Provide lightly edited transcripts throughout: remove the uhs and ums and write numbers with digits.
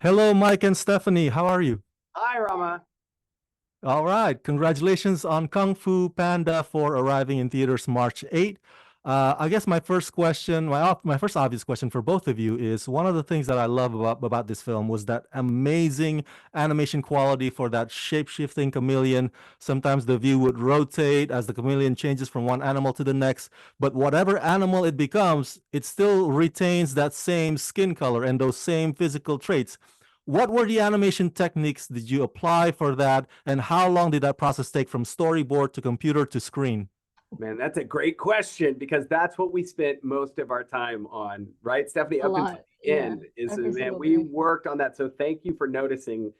Hello, Mike and Stephanie. How are you? Hi, Rama. All right. Congratulations on Kung Fu Panda for arriving in theaters March 8th. I guess my first question, my first obvious question for both of you is one of the things that I love about this film was that amazing animation quality for that shape-shifting chameleon. Sometimes the view would rotate as the chameleon changes from one animal to the next, but whatever animal it becomes, it still retains that same skin color and those same physical traits. What were the animation techniques did you apply for that, and how long did that process take from storyboard to computer to screen? Man, that's a great question because that's what we spent most of our time on, right? Stephanie, A up until lot. the Yeah. end is, Every man, single we day. worked on that. So thank you for noticing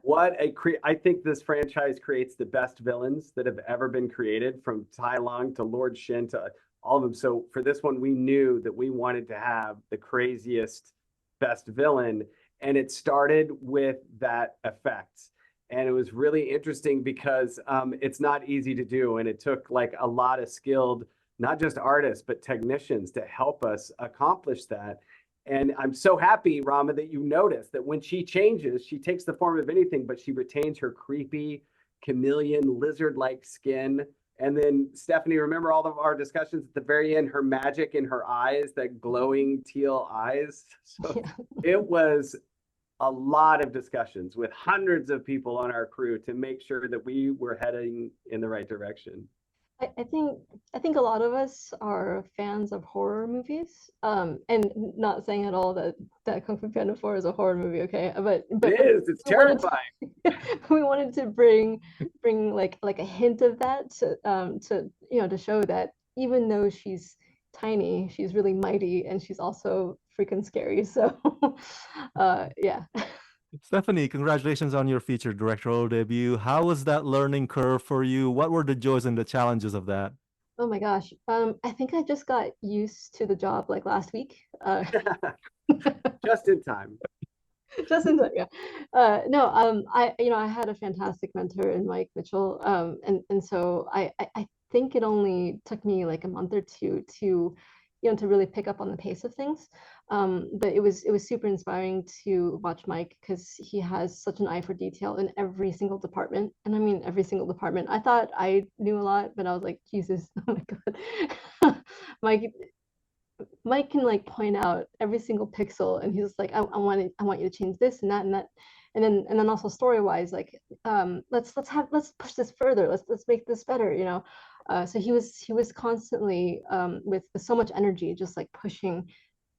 I think this franchise creates the best villains that have ever been created, from Tai Lung to Lord Shin to all of them. So for this one, we knew that we wanted to have the craziest, best villain, and it started with that effect. And it was really interesting because it's not easy to do, and it took like a lot of skilled, not just artists but technicians to help us accomplish that. And I'm so happy, Rama, that you noticed that when she changes, she takes the form of anything, but she retains her creepy chameleon lizard-like skin. And then Stephanie, remember all of our discussions at the very end, her magic in her eyes, that glowing teal eyes. So Yeah. it was a lot of discussions with hundreds of people on our crew to make sure that we were heading in the right direction. I think a lot of us are fans of horror movies. And not saying at all that Kung Fu Panda 4 is a horror movie, okay? But It is, it's we wanted to, terrifying. we wanted to bring like a hint of that to to show that even though she's tiny, she's really mighty and she's also freaking scary. So yeah. Stephanie, congratulations on your feature directorial debut. How was that learning curve for you? What were the joys and the challenges of that? Oh my gosh. I think I just got used to the job like last week. Just in time. Just in time, yeah. No, I had a fantastic mentor in Mike Mitchell, and so I think it only took me like a month or two to really pick up on the pace of things. But it was super inspiring to watch Mike because he has such an eye for detail in every single department, and I mean every single department. I thought I knew a lot, but I was like, Jesus, oh my God, Mike Mike can like point out every single pixel, and he's like, I want you to change this and that and that, and then also story wise, like, let's push this further. Let's make this better. So he was constantly with so much energy, just like pushing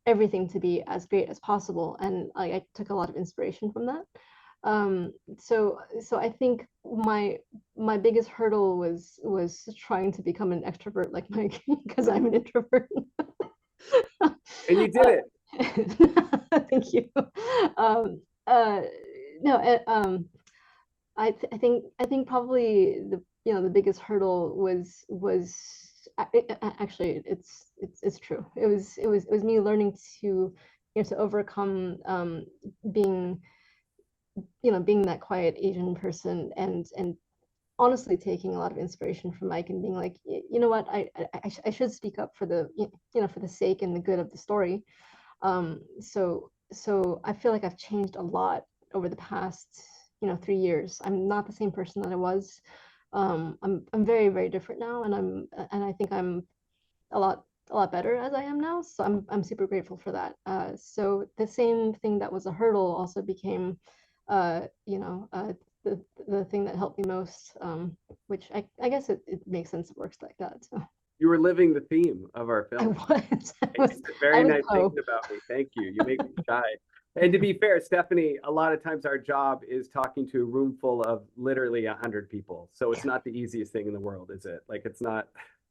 everything to be as great as possible, and I took a lot of inspiration from that. So I think my biggest hurdle was trying to become an extrovert like Mike because I'm an introvert. And you did Uh, it. thank you. Um, uh, no, I think probably the biggest hurdle actually it's true. It was me learning to overcome being being that quiet Asian person and honestly taking a lot of inspiration from Mike and being like, you know what, I should speak up for for the sake and the good of the story. So I feel like I've changed a lot over the past 3 years. I'm not the same person that I was. I'm very very different now, and I think I'm a lot better as I am now. So I'm super grateful for that. So the same thing that was a hurdle also became, you know, the thing that helped me most. Which I guess it makes sense. It works like that. So You were living the theme of our I film. was I It's was I very was nice Poe. thinking about me. Thank you. You make me shy. And to be fair, Stephanie, a lot of times our job is talking to a room full of literally 100 people. So it's not the easiest thing in the world, is it? Like it's not,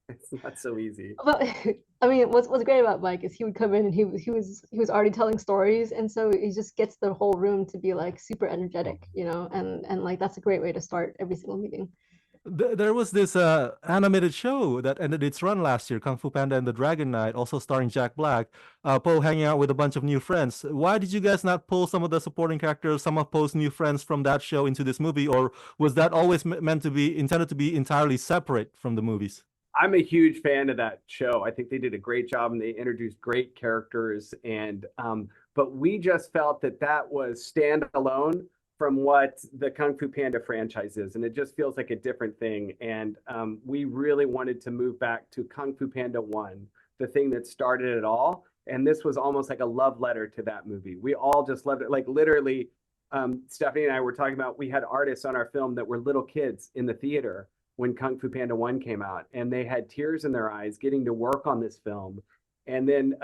it's not so easy. Well, I mean, what's great about Mike is he would come in and he was already telling stories, and so he just gets the whole room to be like super energetic, and like that's a great way to start every single meeting. There was this animated show that ended its run last year, Kung Fu Panda and the Dragon Knight, also starring Jack Black. Poe hanging out with a bunch of new friends. Why did you guys not pull some of the supporting characters, some of Poe's new friends from that show into this movie, or was that always meant to be intended to be entirely separate from the movies? I'm a huge fan of that show. I think they did a great job and they introduced great characters. And but we just felt that that was standalone from what the Kung Fu Panda franchise is, and it just feels like a different thing. And we really wanted to move back to Kung Fu Panda 1, the thing that started it all. And this was almost like a love letter to that movie. We all just loved it. Like literally, Stephanie and I were talking about, we had artists on our film that were little kids in the theater when Kung Fu Panda 1 came out, and they had tears in their eyes getting to work on this film. And then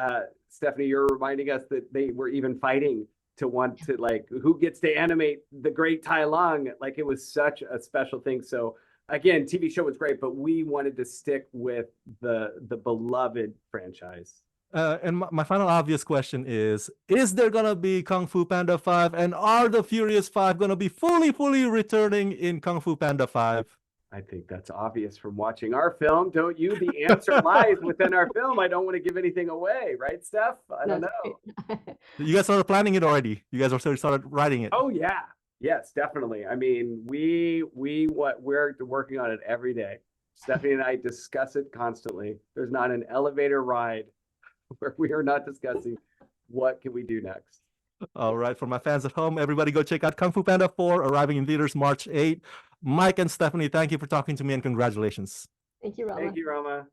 Stephanie, you're reminding us that they were even fighting to want to, like, who gets to animate the great Tai Lung. Like, it was such a special thing. So again, TV show was great, but we wanted to stick with the beloved franchise. And my final obvious question is there going to be Kung Fu Panda 5? And are the Furious 5 going to be fully returning in Kung Fu Panda 5? I think that's obvious from watching our film, don't you? The answer lies within our film. I don't want to give anything away, right, Steph? I don't know. You guys started planning it already. You guys already started writing it. Oh yeah, yes, definitely. I mean, we're working on it every day. Stephanie and I discuss it constantly. There's not an elevator ride where we are not discussing what can we do next. All right, for my fans at home, everybody go check out Kung Fu Panda 4, arriving in theaters March 8. Mike and Stephanie, thank you for talking to me, and congratulations. Thank you, Rama. Thank you, Rama.